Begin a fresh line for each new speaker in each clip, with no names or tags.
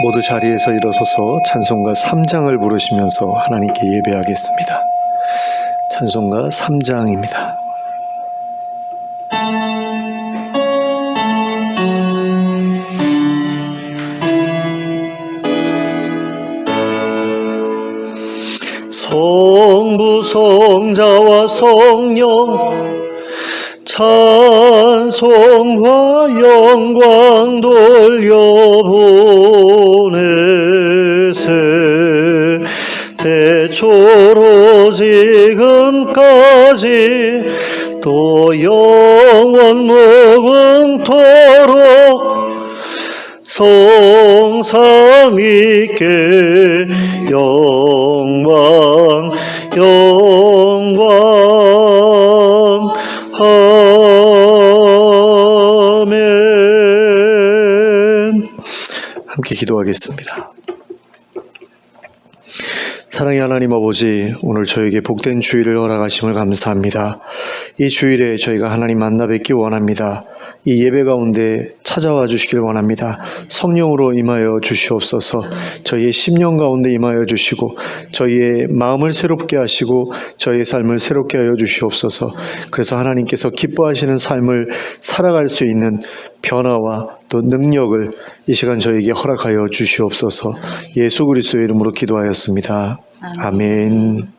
모두 자리에서 일어서서 찬송가 3장을 부르시면서 하나님께 예배하겠습니다. 찬송가 3장입니다. 성부 성자와 성령 찬송과 영광 돌려보내세. 태초로 지금까지 또 영원 무궁토록 성삼 있게 영광 아멘. 함께 기도하겠습니다. 사랑의 하나님 아버지, 오늘 저에게 복된 주일을 허락하심을 감사합니다. 이 주일에 저희가 하나님 만나 뵙기 원합니다. 이 예배 가운데 찾아와 주시길 원합니다. 성령으로 임하여 주시옵소서. 저희의 심령 가운데 임하여 주시고 저희의 마음을 새롭게 하시고 저희의 삶을 새롭게 하여 주시옵소서. 그래서 하나님께서 기뻐하시는 삶을 살아갈 수 있는 변화와 또 능력을 이 시간 저에게 허락하여 주시옵소서. 예수 그리스도의 이름으로 기도하였습니다. 아멘.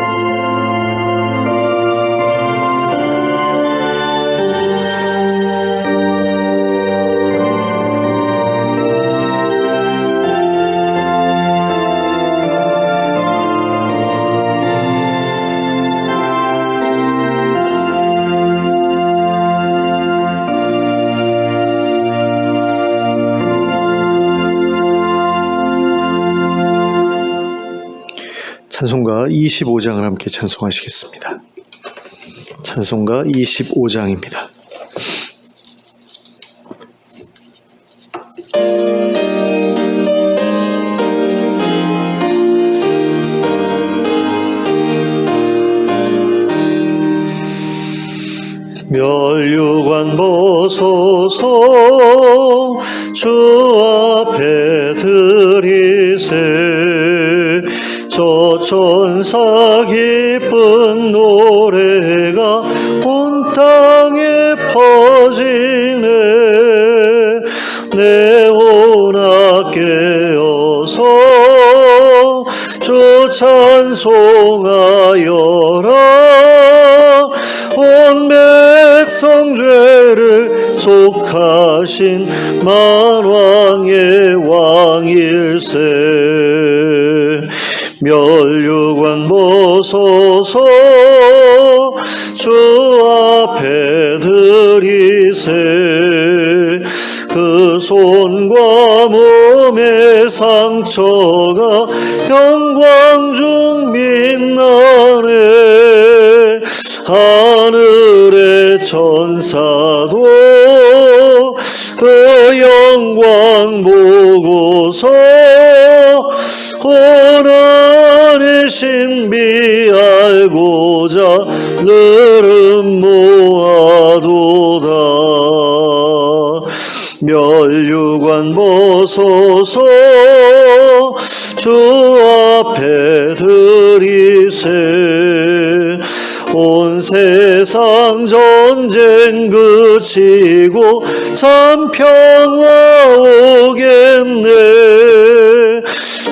찬송가 25장을 함께 찬송하시겠습니다. 찬송가 25장입니다. 멸류관 보소서 주 앞에 드리세. 저 천사 기쁜 노래가 온 땅에 퍼지네. 내 혼아 깨어서 주 찬송하여라. 온 백성 죄를 속하신 만왕의 왕일세. 멸류관 보소서 주 앞에 드리세. 그 손과 몸의 상처가 영광 중 빛나네. 하늘의 천사도 그 영광 보고서 고난의 신비 알고자 늘은 모아도다. 멸류관 보소서 주 앞에 드리세. 온 세상 전쟁 그치고 참 평화 오겠네.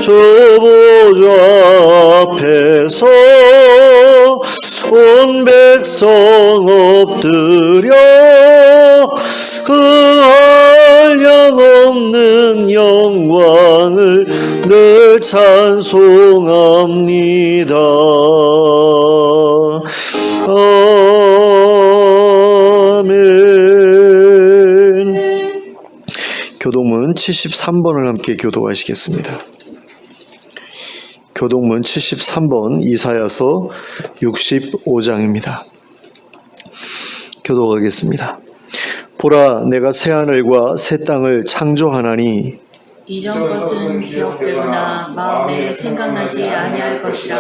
주 보좌 앞에서 온 백성 엎드려 그 한량없는 영광을 늘 찬송합니다. 아멘. 교동문 73번을 함께 교도하시겠습니다. 교동문 73번 이사야서 65장입니다. 교도하겠습니다. 보라, 내가 새하늘과 새 땅을 창조하나니
이전 것은 기억되거나 마음에 생각나지 아니할 것이라.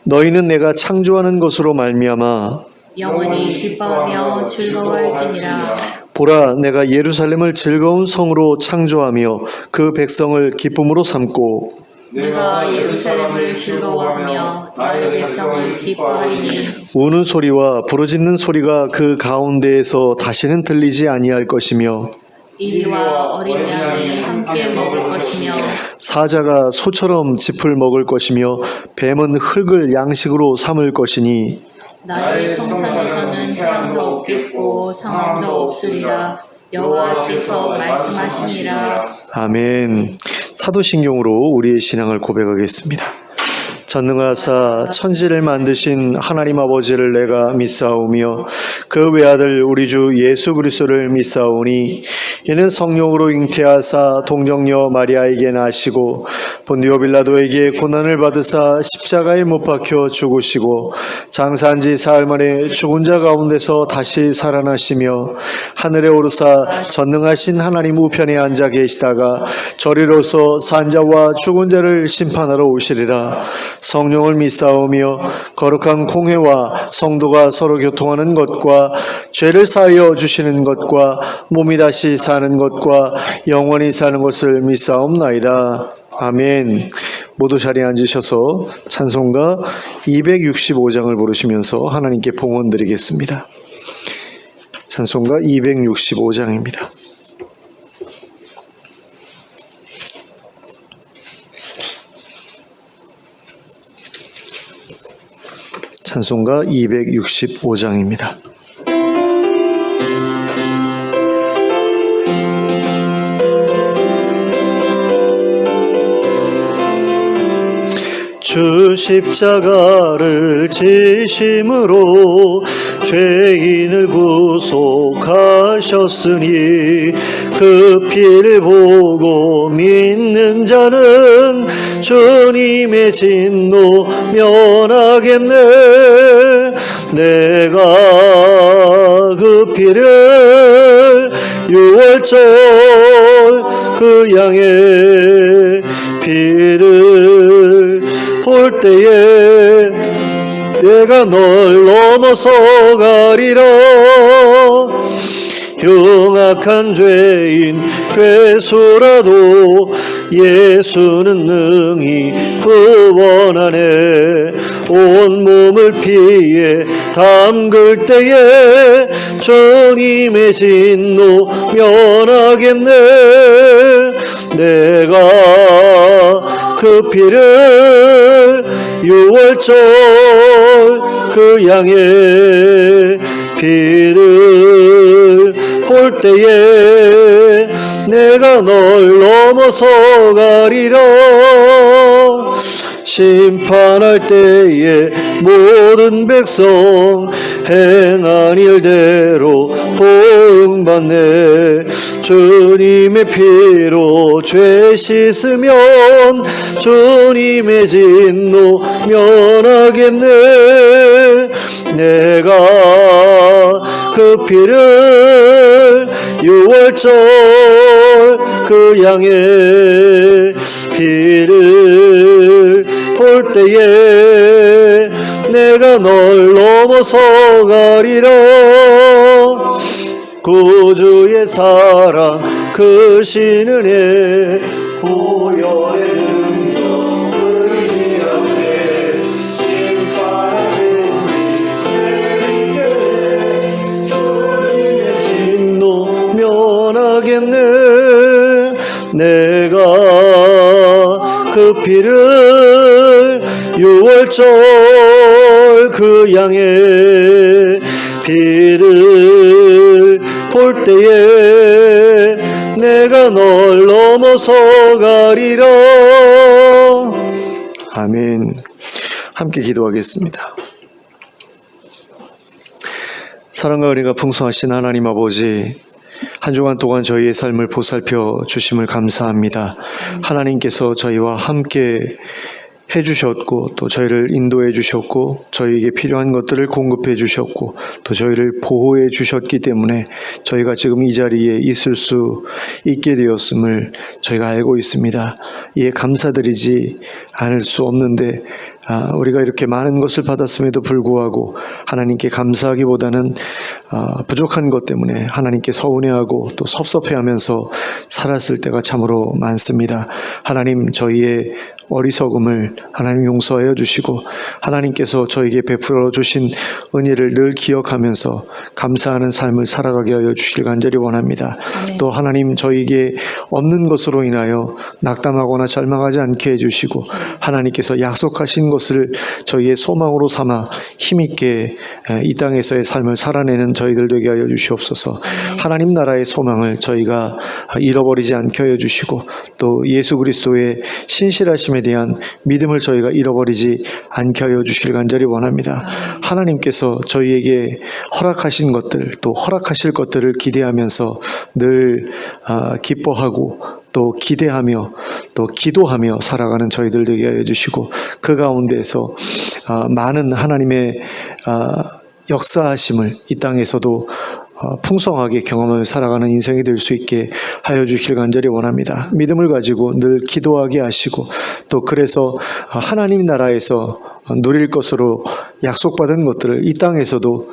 너희는 내가 창조하는 것으로 말미암아
영원히 기뻐하며 즐거워할지니라.
보라, 내가 예루살렘을 즐거운 성으로 창조하며 그 백성을 기쁨으로 삼고
내가 예루살렘을 즐거워하며 나의 백성을 기뻐하리니
우는 소리와 부르짖는 소리가 그 가운데에서 다시는 들리지 아니할 것이며
이리와 어린 양이 함께 먹을 것이며
사자가 소처럼 짚을 먹을 것이며 뱀은 흙을 양식으로 삼을 것이니
나의 성산에서는 해함도 없겠고 상함도 없으리라. 여호와께서 말씀하시니라.
아멘. 사도신경으로 우리의 신앙을 고백하겠습니다. 전능하사 천지를 만드신 하나님 아버지를 내가 믿사오며 그 외아들 우리 주 예수 그리스도를 믿사오니 이는 성령으로 잉태하사 동정녀 마리아에게 나시고 본디오 빌라도에게 고난을 받으사 십자가에 못 박혀 죽으시고 장사한 지 사흘 만에 죽은 자 가운데서 다시 살아나시며 하늘에 오르사 전능하신 하나님 우편에 앉아 계시다가 저리로서 산자와 죽은 자를 심판하러 오시리라. 성령을 믿사오며 거룩한 공회와 성도가 서로 교통하는 것과 죄를 사하여 주시는 것과 몸이 다시 사는 것과 영원히 사는 것을 믿사옵나이다. 아멘. 모두 자리에 앉으셔서 찬송가 265장을 부르시면서 하나님께 봉헌 드리겠습니다. 찬송가 265장입니다. 찬송가 265장입니다. 주 십자가를 지심으로 죄인을 구속하셨으니 그 피를 보고 믿는 자는 주님의 진노 면하겠네. 내가 그 피를 6월절 그 양의 피를 볼 때에 내가 널 넘어서 가리라. 흉악한 죄인 괴수라도 예수는 능히 구원하네. 온몸을 피에 담글 때에 주님의 진노 면하겠네. 내가 그 피를 6월절 그 양의 피를 볼 때에 내가 널 넘어서 가리라. 심판할 때에 모든 백성 행한 일대로 보응받네. 주님의 피로 죄 씻으면 주님의 진노 면하겠네. 내가 그 피를 6월절 그 양의 피를 볼 때에 내가 널 넘어서 가리라. 구주의 사랑 크신 은혜 보혈의 능력 의지하세. 심판의 우리 주님의 진노 면하겠네. 내가 그 피를 6월절 그 양의 피를 볼 때에 내가 널 넘어서 가리라. 아멘. 함께 기도하겠습니다. 사랑과 은혜가 풍성하신 하나님 아버지, 한 주간 동안 저희의 삶을 보살펴 주심을 감사합니다. 하나님께서 저희와 함께 해주셨고 또 저희를 인도해 주셨고 저희에게 필요한 것들을 공급해 주셨고 또 저희를 보호해 주셨기 때문에 저희가 지금 이 자리에 있을 수 있게 되었음을 저희가 알고 있습니다. 이에 감사드리지 않을 수 없는데 우리가 이렇게 많은 것을 받았음에도 불구하고 하나님께 감사하기보다는 부족한 것 때문에 하나님께 서운해하고 또 섭섭해하면서 살았을 때가 참으로 많습니다. 하나님, 저희의 어리석음을 하나님 용서하여 주시고 하나님께서 저에게 베풀어 주신 은혜를 늘 기억하면서 감사하는 삶을 살아가게 하여 주시길 간절히 원합니다. 또 하나님, 저에게 없는 것으로 인하여 낙담하거나 절망하지 않게 해주시고 하나님께서 약속하신 것을 저희의 소망으로 삼아 힘있게 이 땅에서의 삶을 살아내는 저희들 되게 하여 주시옵소서. 하나님 나라의 소망을 저희가 잃어버리지 않게 하여 주시고 또 예수 그리스도의 신실하심에 대한 믿음을 저희가 잃어버리지 않게 하여 주시길 간절히 원합니다. 하나님께서 저희에게 허락하신 것들 또 허락하실 것들을 기대하면서 늘 기뻐하고 또 기대하며 또 기도하며 살아가는 저희들 되게 하여 주시고 그 가운데에서 많은 하나님의 역사하심을 이 땅에서도 풍성하게 경험하며 살아가는 인생이 될 수 있게 하여 주시길 간절히 원합니다. 믿음을 가지고 늘 기도하게 하시고 또 그래서 하나님 나라에서 누릴 것으로 약속받은 것들을 이 땅에서도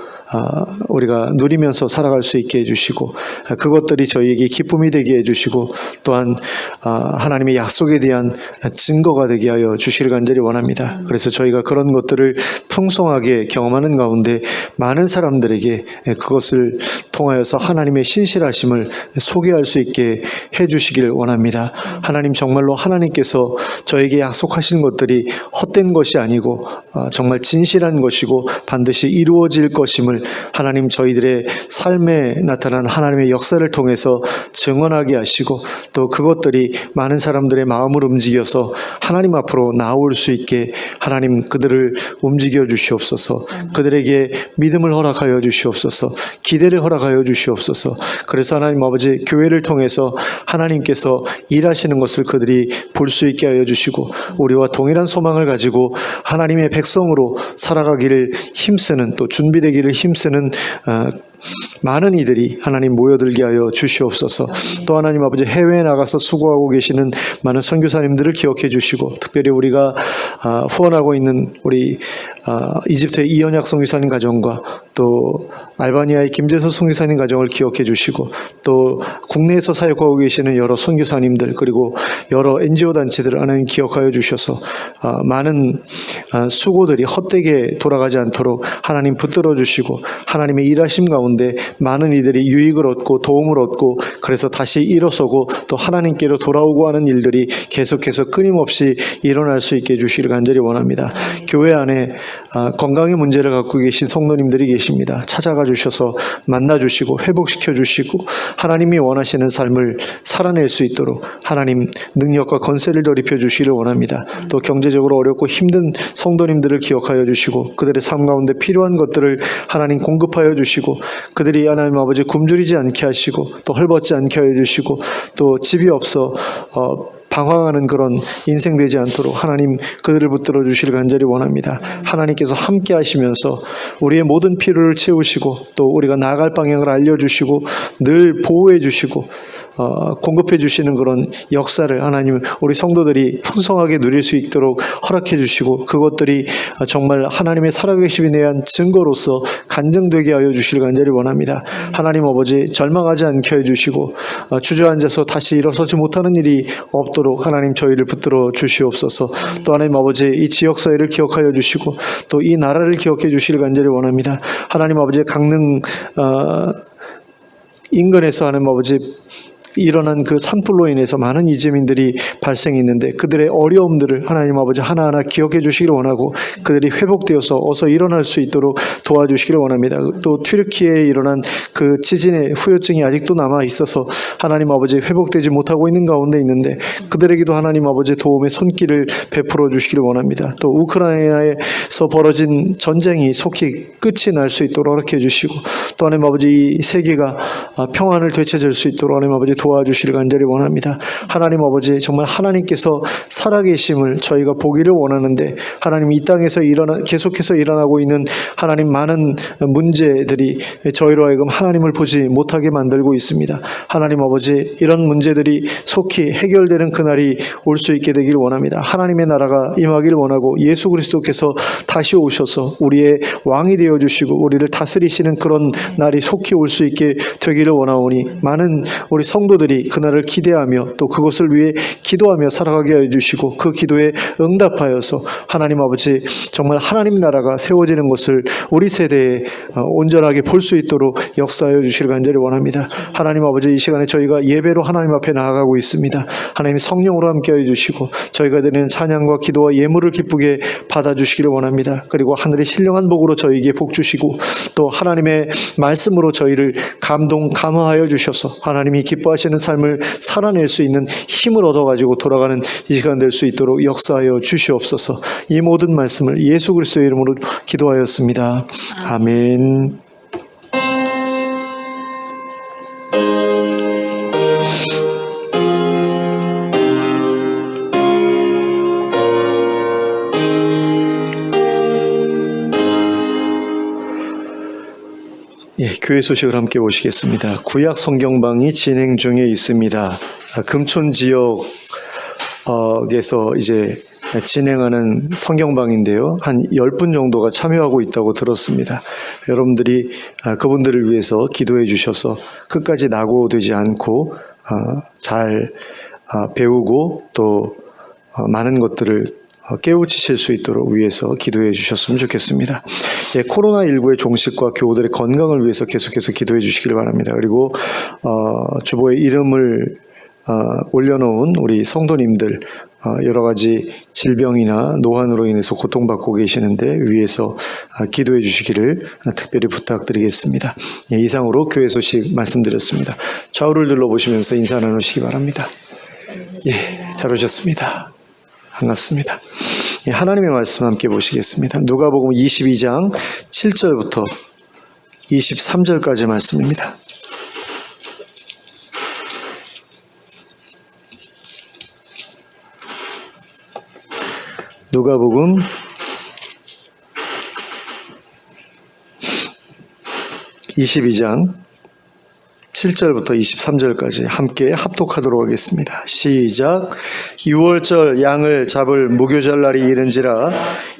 우리가 누리면서 살아갈 수 있게 해주시고 그것들이 저희에게 기쁨이 되게 해주시고 또한 하나님의 약속에 대한 증거가 되게 하여 주시길 간절히 원합니다. 그래서 저희가 그런 것들을 풍성하게 경험하는 가운데 많은 사람들에게 그것을 통하여서 하나님의 신실하심을 소개할 수 있게 해주시길 원합니다. 하나님, 정말로 하나님께서 저에게 약속하신 것들이 헛된 것이 아니고 정말 진실한 것이고 반드시 이루어질 것임을 하나님 저희들의 삶에 나타난 하나님의 역사를 통해서 증언하게 하시고 또 그것들이 많은 사람들의 마음을 움직여서 하나님 앞으로 나올 수 있게 하나님 그들을 움직여 주시옵소서. 그들에게 믿음을 허락하여 주시옵소서. 기대를 허락하여 주시옵소서. 그래서 하나님 아버지, 교회를 통해서 하나님께서 일하시는 것을 그들이 볼 수 있게 하여 주시고 우리와 동일한 소망을 가지고 하나님의 백성으로 살아가기를 힘쓰는 또 준비되기를 힘쓰는 많은 이들이 하나님 모여들게 하여 주시옵소서. 또 하나님 아버지, 해외에 나가서 수고하고 계시는 많은 선교사님들을 기억해 주시고 특별히 우리가 후원하고 있는 우리 이집트의 이현약 선교사님 가정과 또 알바니아의 김재서 선교사님 가정을 기억해 주시고 또 국내에서 사역하고 계시는 여러 선교사님들 그리고 여러 NGO 단체들을 하나님 기억하여 주셔서 많은 수고들이 헛되게 돌아가지 않도록 하나님 붙들어 주시고 하나님의 일하심 가운데 많은 이들이 유익을 얻고 도움을 얻고 그래서 다시 일어서고 또 하나님께로 돌아오고 하는 일들이 계속해서 끊임없이 일어날 수 있게 해주시기를 간절히 원합니다. 교회 안에 건강의 문제를 갖고 계신 성도님들이 계십니다. 찾아가 주셔서 만나 주시고 회복시켜 주시고 하나님이 원하시는 삶을 살아낼 수 있도록 하나님 능력과 건세를 더입혀 주시기를 원합니다. 또 경제적으로 어렵고 힘든 성도님들을 기억하여 주시고 그들의 삶 가운데 필요한 것들을 하나님 공급하여 주시고 그들이 하나님 아버지 굶주리지 않게 하시고 또 헐벗지 않게 하여 주시고 또 집이 없어 방황하는 그런 인생 되지 않도록 하나님 그들을 붙들어 주시길 간절히 원합니다. 하나님께서 함께 하시면서 우리의 모든 필요를 채우시고 또 우리가 나아갈 방향을 알려주시고 늘 보호해 주시고 공급해 주시는 그런 역사를 하나님 우리 성도들이 풍성하게 누릴 수 있도록 허락해 주시고 그것들이 정말 하나님의 살아계심에 대한 증거로서 간증되게 하여 주시길 간절히 원합니다. 하나님 아버지, 절망하지 않게 해주시고 주저앉아서 다시 일어서지 못하는 일이 없도록 하나님 저희를 붙들어 주시옵소서. 또 하나님 아버지, 이 지역사회를 기억하여 주시고 또 이 나라를 기억해 주시길 간절히 원합니다. 하나님 아버지, 강릉 인근에서 하나님 아버지 일어난 그 산불로 인해서 많은 이재민들이 발생했는데 그들의 어려움들을 하나님 아버지 하나하나 기억해 주시기를 원하고 그들이 회복되어서 어서 일어날 수 있도록 도와주시기를 원합니다. 또 튀르키예에 일어난 그 지진의 후유증이 아직도 남아 있어서 하나님 아버지 회복되지 못하고 있는 가운데 있는데 그들에게도 하나님 아버지 도움의 손길을 베풀어 주시기를 원합니다. 또 우크라이나에서 벌어진 전쟁이 속히 끝이 날 수 있도록 허락해 주시고 또 하나님 아버지 이 세계가 평안을 되찾을 수 있도록 하나님 아버지 도와주시길 간절히 원합니다. 하나님 아버지, 정말 하나님께서 살아계심을 저희가 보기를 원하는데 하나님 이 땅에서 계속해서 일어나고 있는 하나님 많은 문제들이 저희로 하여금 하나님을 보지 못하게 만들고 있습니다. 하나님 아버지, 이런 문제들이 속히 해결되는 그날이 올 수 있게 되길 원합니다. 하나님의 나라가 임하길 원하고 예수 그리스도께서 다시 오셔서 우리의 왕이 되어주시고 우리를 다스리시는 그런 날이 속히 올 수 있게 되기를 원하오니 많은 우리 성도들이 그날을 기대하며 또 그것을 위해 기도하며 살아가게 해주시고 그 기도에 응답하여서 하나님 아버지, 정말 하나님 나라가 세워지는 것을 우리 세대에 온전하게 볼 수 있도록 역사하여 주시길 간절히 원합니다. 하나님 아버지, 이 시간에 저희가 예배로 하나님 앞에 나아가고 있습니다. 하나님 성령으로 함께해 주시고 저희가 드리는 찬양과 기도와 예물을 기쁘게 받아주시기를 원합니다. 그리고 하늘의 신령한 복으로 저희에게 복 주시고 또 하나님의 말씀으로 저희를 감화하여 주셔서 하나님이 기뻐하시는 삶을 살아낼 수 있는 힘을 얻어가지고 돌아가는 이 시간 될 수 있도록 역사하여 주시옵소서. 이 모든 말씀을 예수 그리스도의 이름으로 기도하였습니다. 아멘. 예, 교회 소식을 함께 보시겠습니다. 구약 성경방이 진행 중에 있습니다. 금촌 지역에서 이제 진행하는 성경방인데요. 한 10분 정도가 참여하고 있다고 들었습니다. 여러분들이 그분들을 위해서 기도해 주셔서 끝까지 낙오되지 않고 잘 배우고 또 많은 것들을 깨우치실 수 있도록 위해서 기도해 주셨으면 좋겠습니다. 예, 코로나19의 종식과 교우들의 건강을 위해서 계속해서 기도해 주시길 바랍니다. 그리고 주보에 이름을 올려놓은 우리 성도님들 여러 가지 질병이나 노환으로 인해서 고통받고 계시는데 위해서 기도해 주시기를 특별히 부탁드리겠습니다. 예, 이상으로 교회 소식 말씀드렸습니다. 좌우를 둘러보시면서 인사 나누시기 바랍니다. 예, 잘 오셨습니다. 반갑습니다. 예, 하나님의 말씀 함께 보시겠습니다. 누가복음 22장 7절부터 23절까지 말씀입니다. 누가복음 22장 7절부터 23절까지 함께 합독하도록 하겠습니다. 시작. 유월절 양을 잡을 무교절 날이 이른지라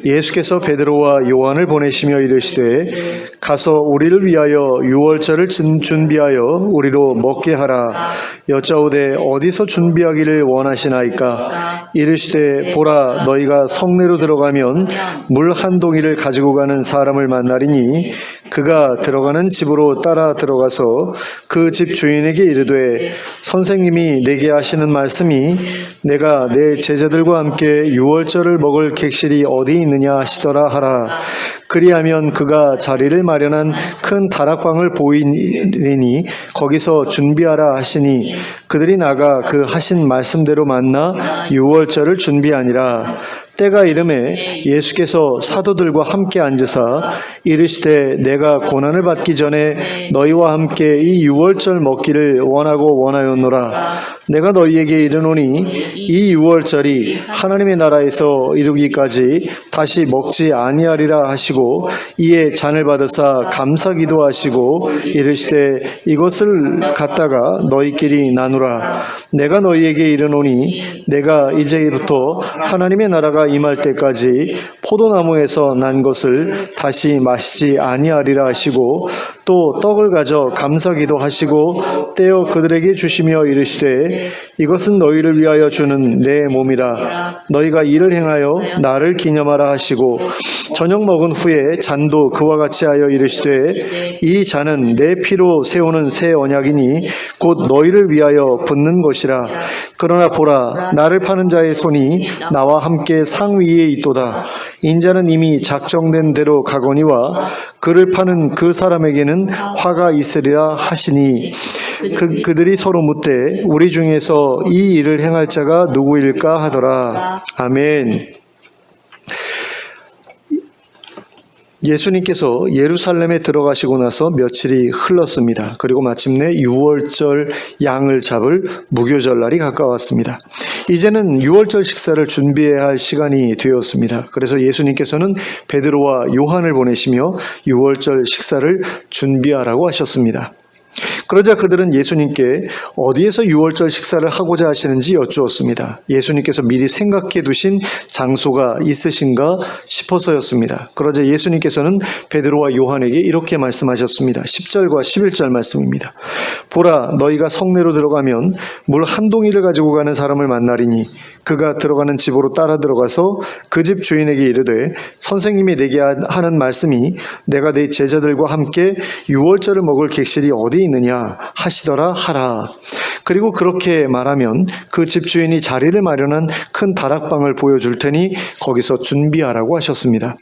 예수께서 베드로와 요한을 보내시며 이르시되 가서 우리를 위하여 유월절을 준비하여 우리로 먹게 하라. 여짜오되 어디서 준비하기를 원하시나이까? 이르시되 보라, 너희가 성내로 들어가면 물 한 동이를 가지고 가는 사람을 만나리니 그가 들어가는 집으로 따라 들어가서 그 집 주인에게 이르되 선생님이 내게 하시는 말씀이 내가 내 제자들과 함께 유월절을 먹을 객실이 어디 있느냐 하시더라 하라. 그리하면 그가 자리를 마련한 큰 다락방을 보이리니 거기서 준비하라 하시니 그들이 나가 그 하신 말씀대로 만나 유월절을 준비하니라. 때가 이름에 예수께서 사도들과 함께 앉으사 이르시되 내가 고난을 받기 전에 너희와 함께 이 유월절 먹기를 원하였노라. 내가 너희에게 이르노니 이 유월절이 하나님의 나라에서 이루기까지 다시 먹지 아니하리라 하시고 이에 잔을 받으사 감사 기도하시고 이르시되 이것을 갖다가 너희끼리 나누라. 내가 너희에게 이르노니 내가 이제부터 하나님의 나라가 임할 때까지 포도나무에서 난 것을 다시 마시지 아니하리라 하시고 또 떡을 가져 감사 기도하시고 떼어 그들에게 주시며 이르시되 이것은 너희를 위하여 주는 내 몸이라. 너희가 이를 행하여 나를 기념하라 하시고 저녁 먹은 후에 잔도 그와 같이 하여 이르시되 이 잔은 내 피로 세우는 새 언약이니 곧 너희를 위하여 붓는 것이라. 그러나 보라, 나를 파는 자의 손이 나와 함께 상 위에 있도다. 인자는 이미 작정된 대로 가거니와 그를 파는 그 사람에게는 화가 있으리라 하시니 그들이 서로 묻되 우리 중에서 이 일을 행할 자가 누구일까 하더라. 아멘. 예수님께서 예루살렘에 들어가시고 나서 며칠이 흘렀습니다. 그리고 마침내 6월절 양을 잡을 무교절날이 가까웠습니다. 이제는 6월절 식사를 준비해야 할 시간이 되었습니다. 그래서 예수님께서는 베드로와 요한을 보내시며 6월절 식사를 준비하라고 하셨습니다. 그러자 그들은 예수님께 어디에서 6월절 식사를 하고자 하시는지 여쭈었습니다. 예수님께서 미리 생각해 두신 장소가 있으신가 싶어서였습니다. 그러자 예수님께서는 베드로와 요한에게 이렇게 말씀하셨습니다. 10절과 11절 말씀입니다. 보라, 너희가 성내로 들어가면 물 한 동이를 가지고 가는 사람을 만나리니 그가 들어가는 집으로 따라 들어가서 그 집 주인에게 이르되 선생님이 내게 하는 말씀이 내가 내 제자들과 함께 6월절을 먹을 객실이 어디 있느냐 하시더라 하라. 그리고 그렇게 말하면 그 집주인이 자리를 마련한 큰 다락방을 보여줄 테니 거기서 준비하라고 하셨습니다.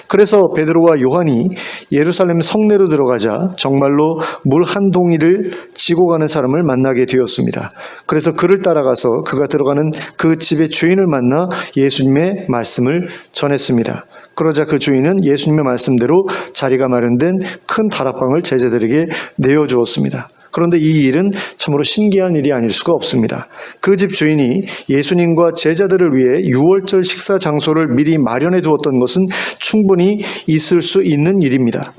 그래서 베드로와 요한이 예루살렘 성내로 들어가자 정말로 물 한 동이를 지고 가는 사람을 만나게 되었습니다. 그래서 그를 따라가서 그가 들어가는 그 집의 주인을 만나 예수님의 말씀을 전했습니다. 그러자 그 주인은 예수님의 말씀대로 자리가 마련된 큰 다락방을 제자들에게 내어주었습니다. 그런데 이 일은 참으로 신기한 일이 아닐 수가 없습니다. 그 집 주인이 예수님과 제자들을 위해 6월절 식사 장소를 미리 마련해 두었던 것은 충분히 있을 수 있는 일입니다.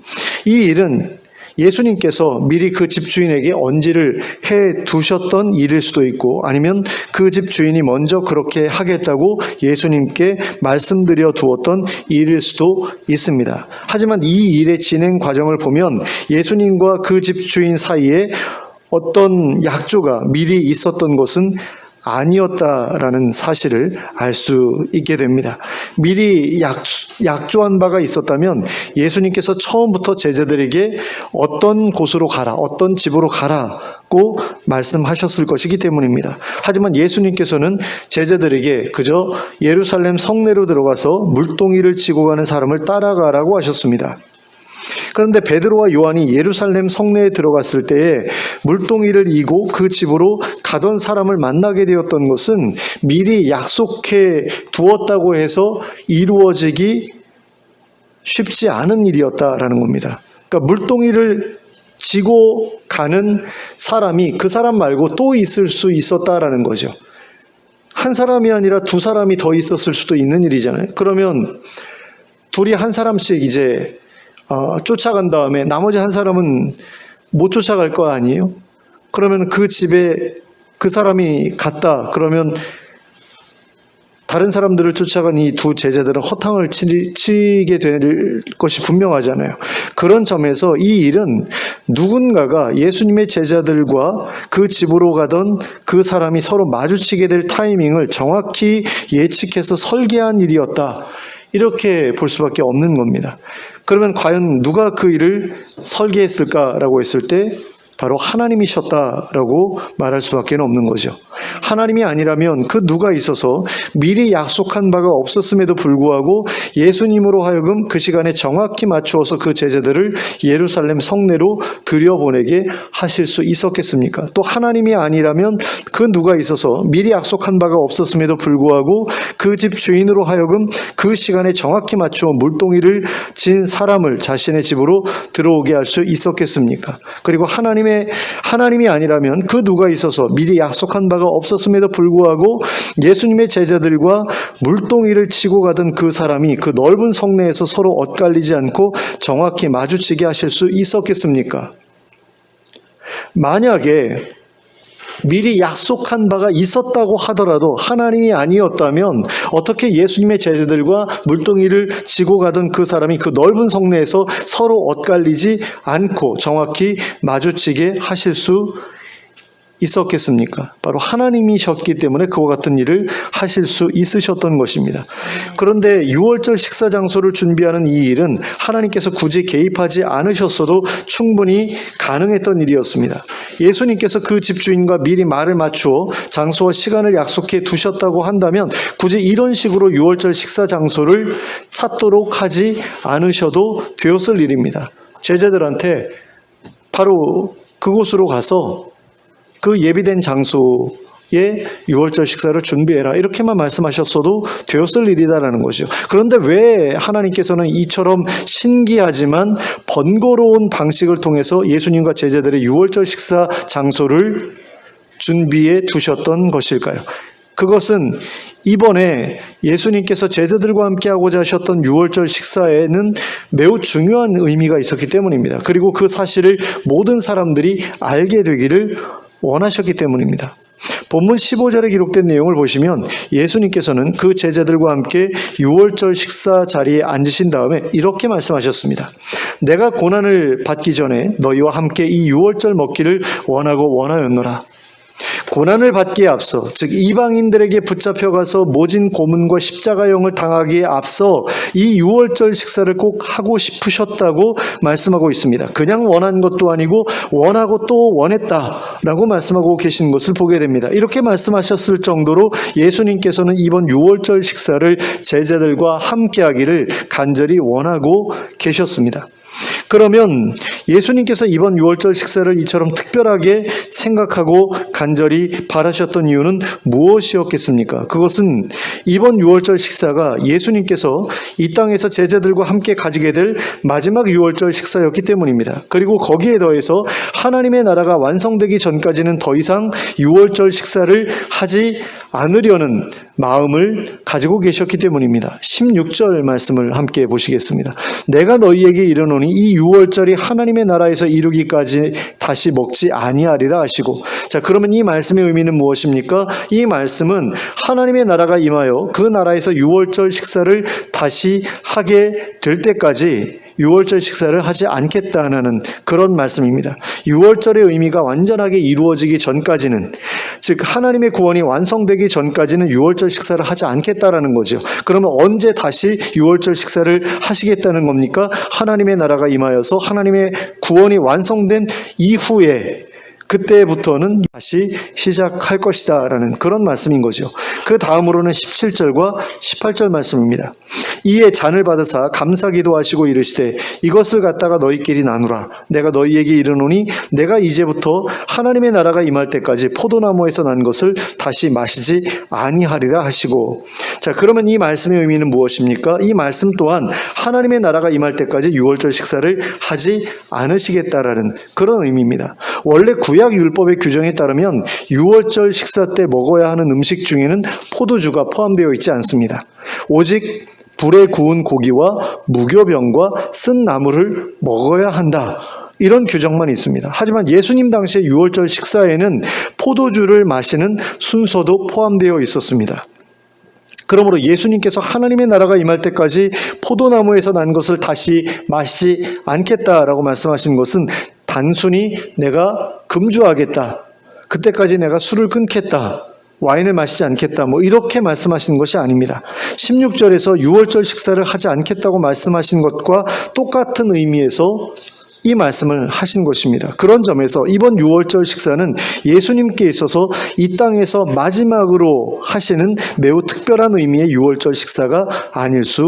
이 일은 예수님께서 미리 그 집주인에게 언지를 해 두셨던 일일 수도 있고 아니면 그 집주인이 먼저 그렇게 하겠다고 예수님께 말씀드려 두었던 일일 수도 있습니다. 하지만 이 일의 진행 과정을 보면 예수님과 그 집주인 사이에 어떤 약조가 미리 있었던 것은 아니었다라는 사실을 알 수 있게 됩니다. 미리 약조한 바가 있었다면 예수님께서 처음부터 제자들에게 어떤 곳으로 가라, 어떤 집으로 가라고 말씀하셨을 것이기 때문입니다. 하지만 예수님께서는 제자들에게 그저 예루살렘 성내로 들어가서 물동이를 지고 가는 사람을 따라가라고 하셨습니다. 그런데 베드로와 요한이 예루살렘 성내에 들어갔을 때에 물동이를 이고 그 집으로 가던 사람을 만나게 되었던 것은 미리 약속해 두었다고 해서 이루어지기 쉽지 않은 일이었다라는 겁니다. 그러니까 물동이를 지고 가는 사람이 그 사람 말고 또 있을 수 있었다라는 거죠. 한 사람이 아니라 두 사람이 더 있었을 수도 있는 일이잖아요. 그러면 둘이 한 사람씩 이제 쫓아간 다음에 나머지 한 사람은 못 쫓아갈 거 아니에요? 그러면 그 집에 그 사람이 갔다. 그러면 다른 사람들을 쫓아간 이 두 제자들은 허탕을 치게 될 것이 분명하잖아요. 그런 점에서 이 일은 누군가가 예수님의 제자들과 그 집으로 가던 그 사람이 서로 마주치게 될 타이밍을 정확히 예측해서 설계한 일이었다. 이렇게 볼 수밖에 없는 겁니다. 그러면 과연 누가 그 일을 설계했을까라고 했을 때 바로 하나님이셨다라고 말할 수밖에 없는 거죠. 하나님이 아니라면 그 누가 있어서 미리 약속한 바가 없었음에도 불구하고 예수님으로 하여금 그 시간에 정확히 맞추어서 그 제자들을 예루살렘 성내로 들여보내게 하실 수 있었겠습니까? 또 하나님이 아니라면 그 누가 있어서 미리 약속한 바가 없었음에도 불구하고 그 집 주인으로 하여금 그 시간에 정확히 맞추어 물동이를 진 사람을 자신의 집으로 들어오게 할 수 있었겠습니까? 그리고 하나님이 아니라면 그 누가 있어서 미리 약속한 바가 없었음에도 불구하고 예수님의 제자들과 물동이를 치고 가던 그 사람이 그 넓은 성내에서 서로 엇갈리지 않고 정확히 마주치게 하실 수 있었겠습니까? 만약에 미리 약속한 바가 있었다고 하더라도 하나님이 아니었다면 어떻게 예수님의 제자들과 물동이를 지고 가던 그 사람이 그 넓은 성내에서 서로 엇갈리지 않고 정확히 마주치게 하실 수 있었겠습니까? 바로 하나님이셨기 때문에 그와 같은 일을 하실 수 있으셨던 것입니다. 그런데 6월절 식사 장소를 준비하는 이 일은 하나님께서 굳이 개입하지 않으셨어도 충분히 가능했던 일이었습니다. 예수님께서 그 집주인과 미리 말을 맞추어 장소와 시간을 약속해 두셨다고 한다면 굳이 이런 식으로 6월절 식사 장소를 찾도록 하지 않으셔도 되었을 일입니다. 제자들한테 바로 그곳으로 가서 그 예비된 장소로 유월절 식사를 준비해라. 이렇게만 말씀하셨어도 되었을 일이다라는 거죠. 그런데 왜 하나님께서는 이처럼 신기하지만 번거로운 방식을 통해서 예수님과 제자들의 유월절 식사 장소를 준비해 두셨던 것일까요? 그것은 이번에 예수님께서 제자들과 함께 하고자 하셨던 유월절 식사에는 매우 중요한 의미가 있었기 때문입니다. 그리고 그 사실을 모든 사람들이 알게 되기를 원하셨기 때문입니다. 본문 15절에 기록된 내용을 보시면 예수님께서는 그 제자들과 함께 유월절 식사 자리에 앉으신 다음에 이렇게 말씀하셨습니다. 내가 고난을 받기 전에 너희와 함께 이 유월절 먹기를 원하였노라. 고난을 받기에 앞서, 즉 이방인들에게 붙잡혀가서 모진 고문과 십자가형을 당하기에 앞서 이 유월절 식사를 꼭 하고 싶으셨다고 말씀하고 있습니다. 그냥 원한 것도 아니고 원하고 또 원했다라고 말씀하고 계신 것을 보게 됩니다. 이렇게 말씀하셨을 정도로 예수님께서는 이번 유월절 식사를 제자들과 함께 하기를 간절히 원하고 계셨습니다. 그러면 예수님께서 이번 유월절 식사를 이처럼 특별하게 생각하고 간절히 바라셨던 이유는 무엇이었겠습니까? 그것은 이번 유월절 식사가 예수님께서 이 땅에서 제자들과 함께 가지게 될 마지막 유월절 식사였기 때문입니다. 그리고 거기에 더해서 하나님의 나라가 완성되기 전까지는 더 이상 유월절 식사를 하지 않으려는 마음을 가지고 계셨기 때문입니다. 16절 말씀을 함께 보시겠습니다. 내가 너희에게 이르노니 이 유월절이 하나님의 나라에서 이루기까지 다시 먹지 아니하리라 하시고, 자, 그러면 이 말씀의 의미는 무엇입니까? 이 말씀은 하나님의 나라가 임하여 그 나라에서 유월절 식사를 다시 하게 될 때까지 유월절 식사를 하지 않겠다는 그런 말씀입니다. 유월절의 의미가 완전하게 이루어지기 전까지는, 즉 하나님의 구원이 완성되기 전까지는 유월절 식사를 하지 않겠다라는 거죠. 그러면 언제 다시 유월절 식사를 하시겠다는 겁니까? 하나님의 나라가 임하여서 하나님의 구원이 완성된 이후에, 그때부터는 다시 시작할 것이다 라는 그런 말씀인 거죠. 그 다음으로는 17절과 18절 말씀입니다. 이에 잔을 받으사 감사기도 하시고 이르시되 이것을 갖다가 너희끼리 나누라. 내가 너희에게 이르노니 내가 이제부터 하나님의 나라가 임할 때까지 포도나무에서 난 것을 다시 마시지 아니하리라 하시고, 자, 그러면 이 말씀의 의미는 무엇입니까? 이 말씀 또한 하나님의 나라가 임할 때까지 유월절 식사를 하지 않으시겠다라는 그런 의미입니다. 원래 구약 율법의 규정에 따르면 유월절 식사 때 먹어야 하는 음식 중에는 포도주가 포함되어 있지 않습니다. 오직 불에 구운 고기와 무교병과 쓴 나물을 먹어야 한다, 이런 규정만 있습니다. 하지만 예수님 당시의 유월절 식사에는 포도주를 마시는 순서도 포함되어 있었습니다. 그러므로 예수님께서 하나님의 나라가 임할 때까지 포도나무에서 난 것을 다시 마시지 않겠다라고 말씀하신 것은 단순히 내가 금주하겠다, 그때까지 내가 술을 끊겠다, 와인을 마시지 않겠다, 이렇게 말씀하신 것이 아닙니다. 16절에서 유월절 식사를 하지 않겠다고 말씀하신 것과 똑같은 의미에서 이 말씀을 하신 것입니다. 그런 점에서 이번 유월절 식사는 예수님께 있어서 이 땅에서 마지막으로 하시는 매우 특별한 의미의 유월절 식사가 아닐 수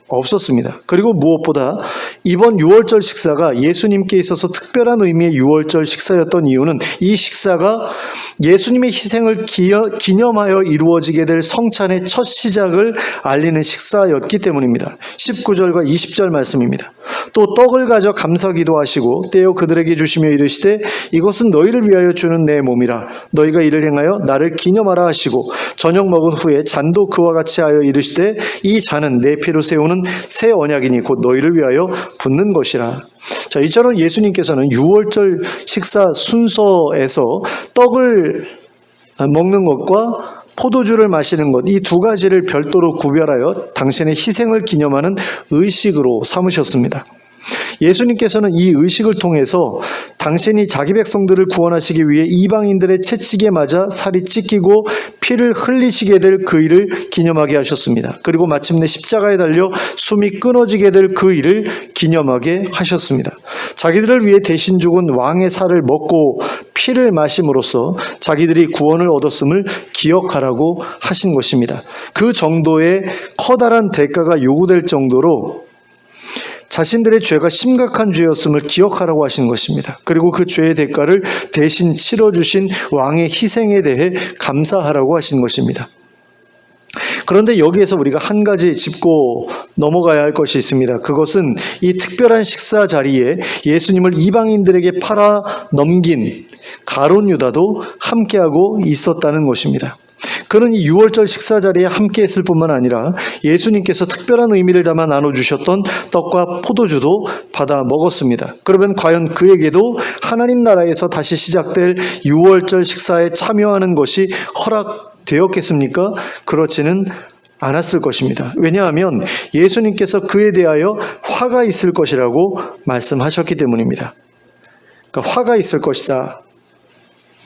없었습니다. 그리고 무엇보다 이번 유월절 식사가 예수님께 있어서 특별한 의미의 유월절 식사였던 이유는 이 식사가 예수님의 희생을 기념하여 이루어지게 될 성찬의 첫 시작을 알리는 식사였기 때문입니다. 19절과 20절 말씀입니다. 또 떡을 가져 감사기도 하시고 떼어 그들에게 주시며 이르시되 이것은 너희를 위하여 주는 내 몸이라. 너희가 이를 행하여 나를 기념하라 하시고, 저녁 먹은 후에 잔도 그와 같이 하여 이르시되 이 잔은 내 피로 세우는 새 언약이니 곧 너희를 위하여 붓는 것이라. 자, 이처럼 예수님께서는 유월절 식사 순서에서 떡을 먹는 것과 포도주를 마시는 것, 이 두 가지를 별도로 구별하여 당신의 희생을 기념하는 의식으로 삼으셨습니다. 예수님께서는 이 의식을 통해서 당신이 자기 백성들을 구원하시기 위해 이방인들의 채찍에 맞아 살이 찢기고 피를 흘리시게 될 그 일을 기념하게 하셨습니다. 그리고 마침내 십자가에 달려 숨이 끊어지게 될 그 일을 기념하게 하셨습니다. 자기들을 위해 대신 죽은 왕의 살을 먹고 피를 마심으로써 자기들이 구원을 얻었음을 기억하라고 하신 것입니다. 그 정도의 커다란 대가가 요구될 정도로 자신들의 죄가 심각한 죄였음을 기억하라고 하신 것입니다. 그리고 그 죄의 대가를 대신 치러주신 왕의 희생에 대해 감사하라고 하신 것입니다. 그런데 여기에서 우리가 한 가지 짚고 넘어가야 할 것이 있습니다. 그것은 이 특별한 식사 자리에 예수님을 이방인들에게 팔아 넘긴 가룟 유다도 함께하고 있었다는 것입니다. 그는 이 유월절 식사 자리에 함께했을 뿐만 아니라 예수님께서 특별한 의미를 담아 나눠주셨던 떡과 포도주도 받아 먹었습니다. 그러면 과연 그에게도 하나님 나라에서 다시 시작될 유월절 식사에 참여하는 것이 허락되었겠습니까? 그렇지는 않았을 것입니다. 왜냐하면 예수님께서 그에 대하여 화가 있을 것이라고 말씀하셨기 때문입니다. 그러니까 화가 있을 것이다.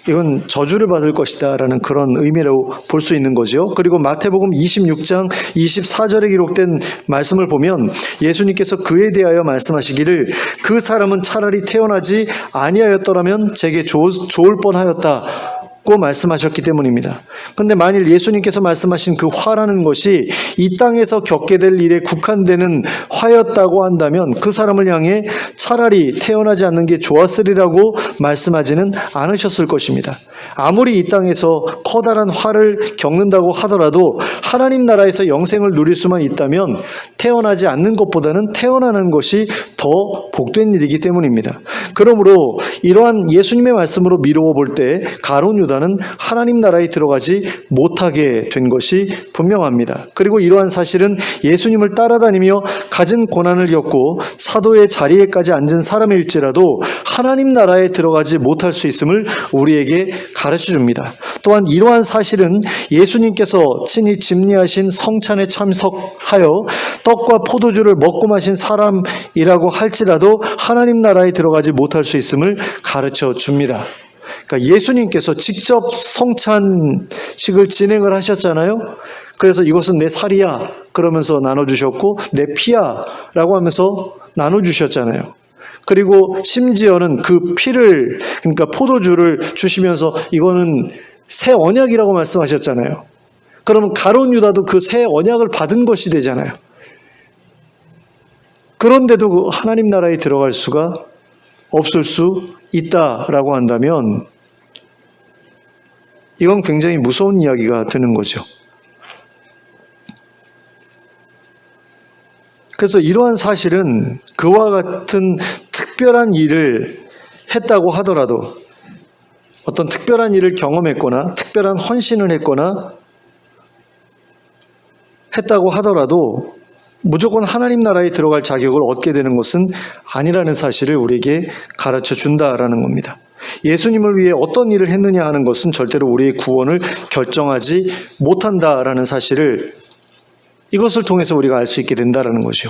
이건 저주를 받을 것이다 라는 그런 의미로 볼 수 있는 거죠. 그리고 마태복음 26장 24절에 기록된 말씀을 보면 예수님께서 그에 대하여 말씀하시기를 그 사람은 차라리 태어나지 아니하였더라면 제게 좋을 뻔하였다 고 말씀하셨기 때문입니다. 그런데 만일 예수님께서 말씀하신 그 화라는 것이 이 땅에서 겪게 될 일에 국한되는 화였다고 한다면 그 사람을 향해 차라리 태어나지 않는 게 좋았으리라고 말씀하지는 않으셨을 것입니다. 아무리 이 땅에서 커다란 화를 겪는다고 하더라도 하나님 나라에서 영생을 누릴 수만 있다면 태어나지 않는 것보다는 태어나는 것이 더 복된 일이기 때문입니다. 그러므로 이러한 예수님의 말씀으로 미루어 볼 때 가룟 유다는 하나님 나라에 들어가지 못하게 된 것이 분명합니다. 그리고 이러한 사실은 예수님을 따라다니며 가진 고난을 겪고 사도의 자리에까지 앉은 사람일지라도 하나님 나라에 들어가지 못할 수 있음을 우리에게 가르쳐 줍니다. 또한 이러한 사실은 예수님께서 친히 집리하신 성찬에 참석하여 떡과 포도주를 먹고 마신 사람이라고 할지라도 하나님 나라에 들어가지 못할 수 있음을 가르쳐 줍니다. 그러니까 예수님께서 직접 성찬식을 진행을 하셨잖아요. 그래서 이것은 내 살이야 그러면서 나눠주셨고 내 피야 라고 하면서 나눠주셨잖아요. 그리고 심지어는 그 피를, 그러니까 포도주를 주시면서 이거는 새 언약이라고 말씀하셨잖아요. 그러면 가룟 유다도 그 새 언약을 받은 것이 되잖아요. 그런데도 하나님 나라에 들어갈 수가 없을 수 있다라고 한다면 이건 굉장히 무서운 이야기가 되는 거죠. 그래서 이러한 사실은 그와 같은 특별한 일을 했다고 하더라도 어떤 특별한 일을 경험했거나 특별한 헌신을 했거나 했다고 하더라도 무조건 하나님 나라에 들어갈 자격을 얻게 되는 것은 아니라는 사실을 우리에게 가르쳐 준다라는 겁니다. 예수님을 위해 어떤 일을 했느냐 하는 것은 절대로 우리의 구원을 결정하지 못한다라는 사실을 이것을 통해서 우리가 알 수 있게 된다라는 거죠.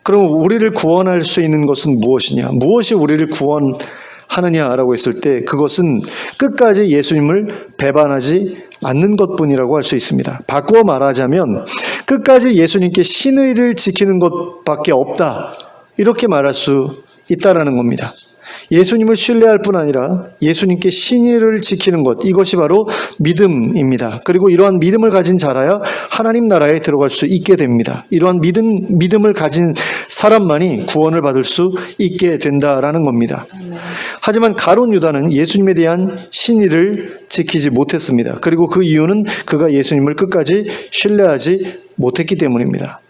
그럼 우리를 구원할 수 있는 것은 무엇이냐? 무엇이 우리를 구원하느냐라고 했을 때 그것은 끝까지 예수님을 배반하지 않는 것뿐이라고 할 수 있습니다. 바꾸어 말하자면 끝까지 예수님께 신의를 지키는 것밖에 없다. 이렇게 말할 수 있다라는 겁니다. 예수님을 신뢰할 뿐 아니라 예수님께 신의를 지키는 것, 이것이 바로 믿음입니다. 그리고 이러한 믿음을 가진 자라야 하나님 나라에 들어갈 수 있게 됩니다. 이러한 믿음을 가진 사람만이 구원을 받을 수 있게 된다라는 겁니다. 하지만 가룟 유다는 예수님에 대한 신의를 지키지 못했습니다. 그리고 그 이유는 그가 예수님을 끝까지 신뢰하지 못했기 때문입니다.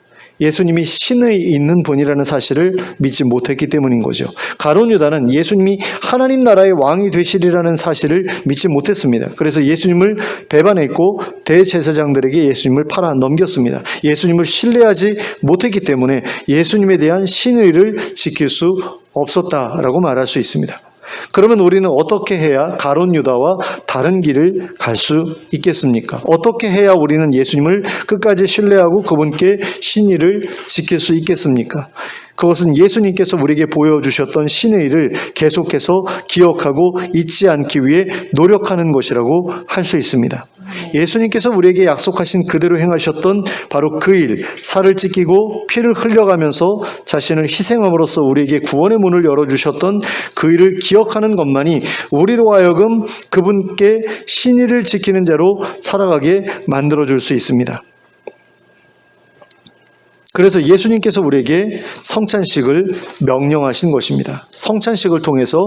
예수님이 신의 있는 분이라는 사실을 믿지 못했기 때문인 거죠. 가룟 유다는 예수님이 하나님 나라의 왕이 되시리라는 사실을 믿지 못했습니다. 그래서 예수님을 배반했고 대제사장들에게 예수님을 팔아 넘겼습니다. 예수님을 신뢰하지 못했기 때문에 예수님에 대한 신의를 지킬 수 없었다라고 말할 수 있습니다. 그러면 우리는 어떻게 해야 가룟 유다와 다른 길을 갈 수 있겠습니까? 어떻게 해야 우리는 예수님을 끝까지 신뢰하고 그분께 신의를 지킬 수 있겠습니까? 그것은 예수님께서 우리에게 보여주셨던 신의를 계속해서 기억하고 잊지 않기 위해 노력하는 것이라고 할 수 있습니다. 예수님께서 우리에게 약속하신 그대로 행하셨던 바로 그 일, 살을 찢기고 피를 흘려가면서 자신을 희생함으로써 우리에게 구원의 문을 열어주셨던 그 일을 기억하는 것만이 우리로 하여금 그분께 신의를 지키는 자로 살아가게 만들어줄 수 있습니다. 그래서 예수님께서 우리에게 성찬식을 명령하신 것입니다. 성찬식을 통해서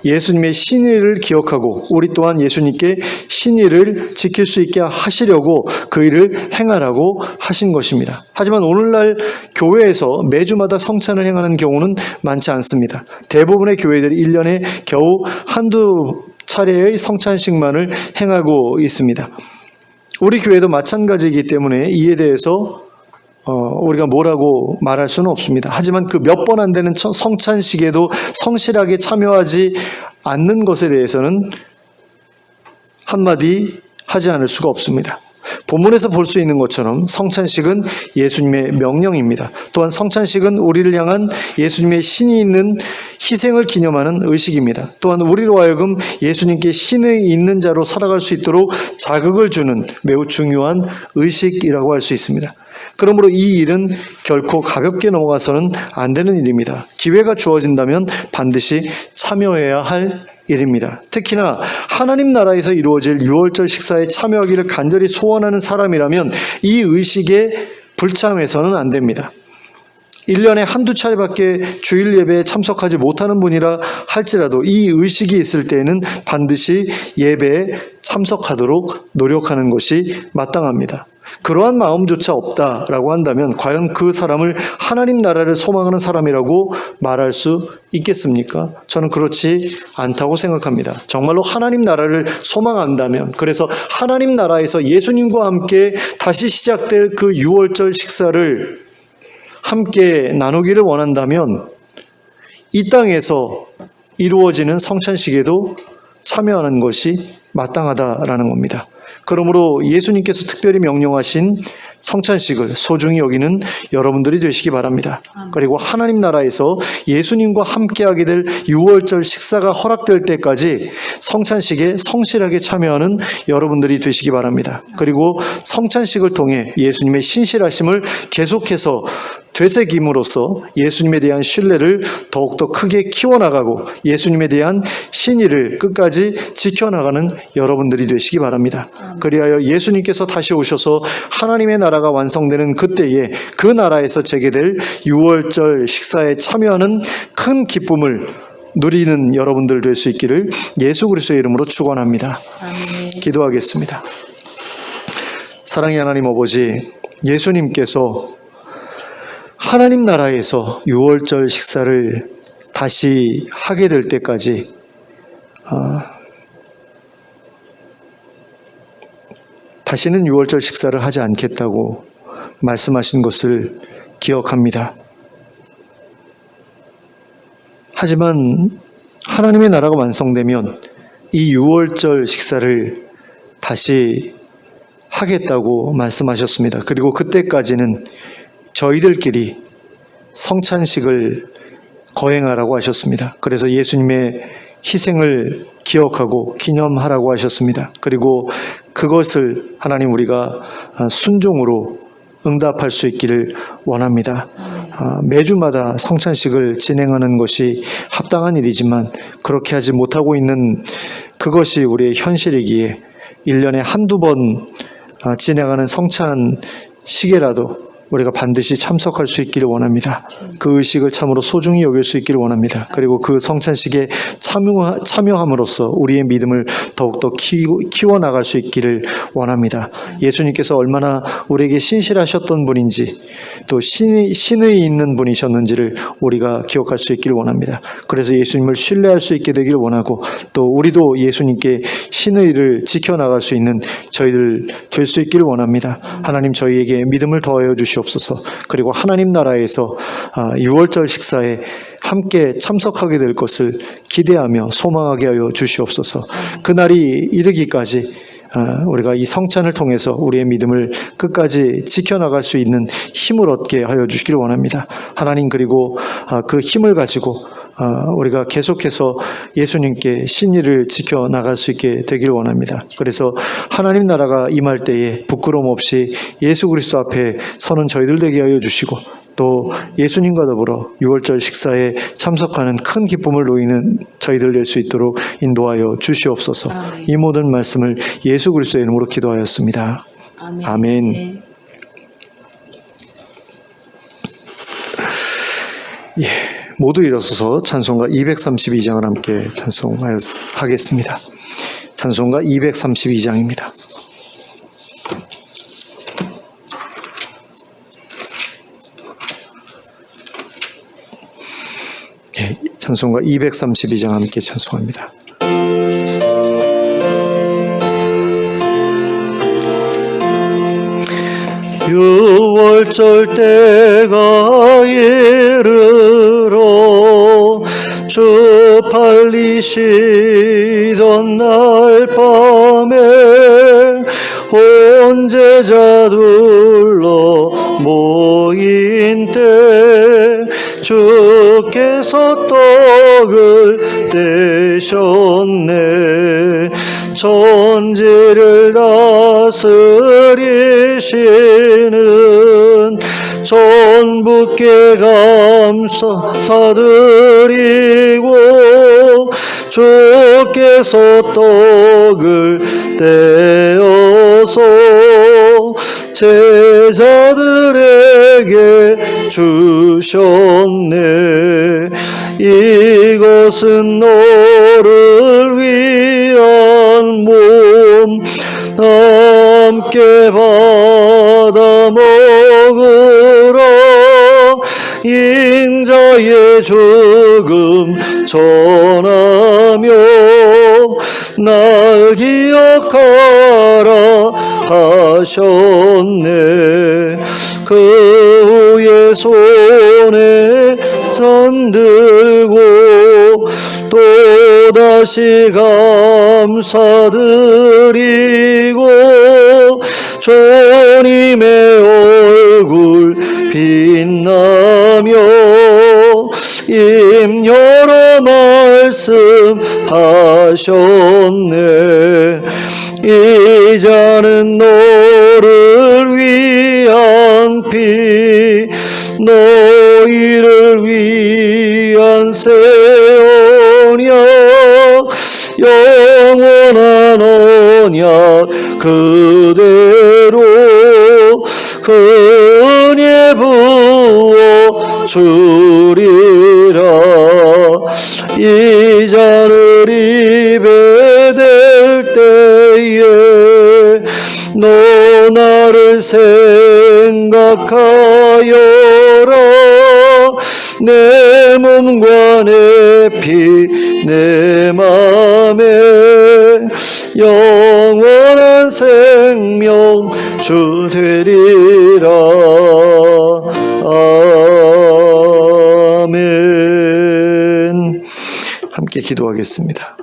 예수님의 신의를 기억하고 우리 또한 예수님께 신의를 지킬 수 있게 하시려고 그 일을 행하라고 하신 것입니다. 하지만 오늘날 교회에서 매주마다 성찬을 행하는 경우는 많지 않습니다. 대부분의 교회들이 1년에 겨우 한두 차례의 성찬식만을 행하고 있습니다. 우리 교회도 마찬가지이기 때문에 이에 대해서 우리가 뭐라고 말할 수는 없습니다. 하지만 그 몇 번 안 되는 성찬식에도 성실하게 참여하지 않는 것에 대해서는 한마디 하지 않을 수가 없습니다. 본문에서 볼 수 있는 것처럼 성찬식은 예수님의 명령입니다. 또한 성찬식은 우리를 향한 예수님의 신이 있는 희생을 기념하는 의식입니다. 또한 우리로 하여금 예수님께 신이 있는 자로 살아갈 수 있도록 자극을 주는 매우 중요한 의식이라고 할 수 있습니다. 그러므로 이 일은 결코 가볍게 넘어가서는 안 되는 일입니다. 기회가 주어진다면 반드시 참여해야 할 일입니다. 특히나 하나님 나라에서 이루어질 유월절 식사에 참여하기를 간절히 소원하는 사람이라면 이 의식에 불참해서는 안 됩니다. 1년에 한두 차례밖에 주일 예배에 참석하지 못하는 분이라 할지라도 이 의식이 있을 때에는 반드시 예배에 참석하도록 노력하는 것이 마땅합니다. 그러한 마음조차 없다라고 한다면 과연 그 사람을 하나님 나라를 소망하는 사람이라고 말할 수 있겠습니까? 저는 그렇지 않다고 생각합니다. 정말로 하나님 나라를 소망한다면, 그래서 하나님 나라에서 예수님과 함께 다시 시작될 그 유월절 식사를 함께 나누기를 원한다면 이 땅에서 이루어지는 성찬식에도 참여하는 것이 마땅하다라는 겁니다. 그러므로 예수님께서 특별히 명령하신 성찬식을 소중히 여기는 여러분들이 되시기 바랍니다. 그리고 하나님 나라에서 예수님과 함께하게 될 유월절 식사가 허락될 때까지 성찬식에 성실하게 참여하는 여러분들이 되시기 바랍니다. 그리고 성찬식을 통해 예수님의 신실하심을 계속해서 되새김으로써 예수님에 대한 신뢰를 더욱더 크게 키워나가고 예수님에 대한 신의를 끝까지 지켜나가는 여러분들이 되시기 바랍니다. 그리하여 예수님께서 다시 오셔서 하나님의 나라가 완성되는 그때에 그 나라에서 재개될 유월절 식사에 참여하는 큰 기쁨을 누리는 여러분들 될 수 있기를 예수 그리스도의 이름으로 축원합니다.
아멘.
기도하겠습니다. 사랑의 하나님 아버지, 예수님께서 하나님 나라에서 유월절 식사를 다시 하게 될 때까지 다시는 유월절 식사를 하지 않겠다고 말씀하신 것을 기억합니다. 하지만 하나님의 나라가 완성되면 이 유월절 식사를 다시 하겠다고 말씀하셨습니다. 그리고 그때까지는 저희들끼리 성찬식을 거행하라고 하셨습니다. 그래서 예수님의 희생을 기억하고 기념하라고 하셨습니다. 그리고 그것을 하나님 우리가 순종으로 응답할 수 있기를 원합니다. 매주마다 성찬식을 진행하는 것이 합당한 일이지만 그렇게 하지 못하고 있는 그것이 우리의 현실이기에 1년에 한두 번 진행하는 성찬식에라도 우리가 반드시 참석할 수 있기를 원합니다. 그 의식을 참으로 소중히 여길 수 있기를 원합니다. 그리고 그 성찬식에 참여함으로써 우리의 믿음을 더욱더 키워나갈 수 있기를 원합니다. 예수님께서 얼마나 우리에게 신실하셨던 분인지 또 신의 있는 분이셨는지를 우리가 기억할 수 있기를 원합니다. 그래서 예수님을 신뢰할 수 있게 되기를 원하고 또 우리도 예수님께 신의를 지켜나갈 수 있는 저희들 될 수 있기를 원합니다. 하나님 저희에게 믿음을 더하여 주시옵소서. 그리고 하나님 나라에서 유월절 식사에 함께 참석하게 될 것을 기대하며 소망하게 하여 주시옵소서. 그날이 이르기까지 우리가 이 성찬을 통해서 우리의 믿음을 끝까지 지켜나갈 수 있는 힘을 얻게 하여 주시기를 원합니다. 하나님, 그리고 그 힘을 가지고 우리가 계속해서 예수님께 신의를 지켜나갈 수 있게 되기를 원합니다. 그래서 하나님 나라가 임할 때에 부끄러움 없이 예수 그리스도 앞에 서는 저희들 되게 하여 주시고 또 예수님과 더불어 유월절 식사에 참석하는 큰 기쁨을 누리는 저희들 될 수 있도록 인도하여 주시옵소서. 이 모든 말씀을 예수 그리스도의 이름으로 기도하였습니다. 아멘. 모두 일어서서 찬송가 232장을 함께 찬송하겠습니다. 찬송가 232장입니다. 찬송가 232장 함께 찬송합니다. 유월절 때가 이르러 주 팔리시던 날 밤에 온 제자들로 모인 때 주께서 떡을 떼셨네. 천지를 다스리시는 전부께 감사드리고 주께서 떡을 떼어서 제자들에게 주셨네. 이것은 너를 위한 몸, 함께 받아 먹으라. 인자의 죽음 전하며 날 기억하라 하셨네. 그 후에 손에 손 들고 또다시 감사드리고 주님의 얼굴 빛나며 입 열어 말씀하셨네. 이 잔은 너를 위한 피, 너희를 위한 새 언약, 영원한 언약 그대로 그 은혜 부어 주리라. 이 잔을 입에 댈 때에 너 나를 생각하여라. 내 몸과 내 피 내 맘에 영원한 생명 주되리라. 아멘. 함께 기도하겠습니다.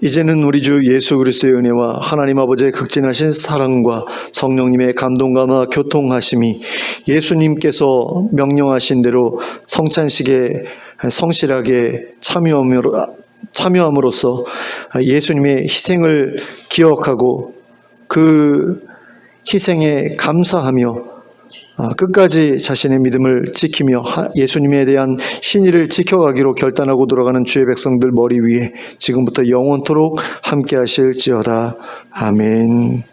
이제는 우리 주 예수 그리스도의 은혜와 하나님 아버지의 극진하신 사랑과 성령님의 감동감화 교통하심이 예수님께서 명령하신 대로 성찬식에 성실하게 참여함으로써 예수님의 희생을 기억하고 그 희생에 감사하며 끝까지 자신의 믿음을 지키며 예수님에 대한 신의를 지켜가기로 결단하고 돌아가는 주의 백성들 머리 위에 지금부터 영원토록 함께 하실지어다. 아멘.